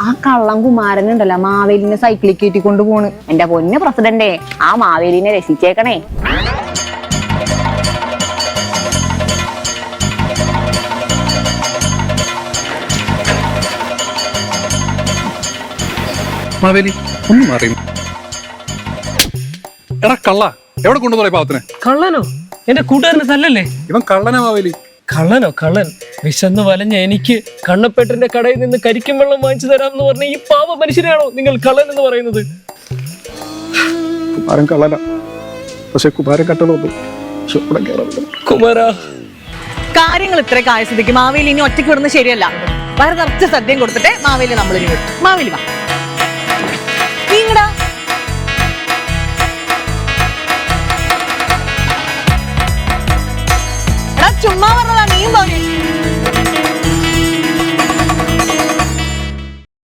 ആ കള്ളം കുമാരനുണ്ടല്ലോ മാവേലിനെ സൈക്കിളിൽ കയറ്റിക്കൊണ്ട് പോണ്. എന്റെ പൊന്ന് പ്രസിഡന്റേ, ആ മാവേലിനെ രക്ഷിച്ചേക്കണേ. മാവേലി ഒന്നും അറിയും. എടാ കള്ള, എവിടെ കൊണ്ടുപോയി പാവത്തിന്? കള്ളനോ? എന്റെ കൂട്ടുകാരന് തല്ലല്ലേ? ഇവൻ കള്ളനാ മാവേലി. കള്ളനോ? കള്ളൻ വിശന്ന് വലഞ്ഞ എനിക്ക് കണ്ണപ്പേട്ടന്റെ കടയിൽ നിന്ന് കരിക്കും വെള്ളം വാങ്ങിച്ചു തരാമെന്ന് പറഞ്ഞ ഈ പാവ മനുഷ്യനെയാണോ നിങ്ങൾ കള്ളൻ എന്ന് പറയുന്നത്? കുമാരൻ കള്ളന, പക്ഷെ കുമാരൻ കട്ടളൊന്നും കുമാരാ. കാര്യങ്ങൾ ഇത്രയൊക്കെ ആയ സ്ഥിതിക്ക് മാവേലി ഇനി ഒറ്റയ്ക്ക് വിടുന്നത് ശരിയല്ല. വരെ നിറച്ച സദ്യം കൊടുത്തിട്ട് മാവേലി നമ്മളിനി വിടും. മാവേലി വാ, നീങ്ങടാ. ചുമ്മാ പറഞ്ഞതാ, നീയും പോലെ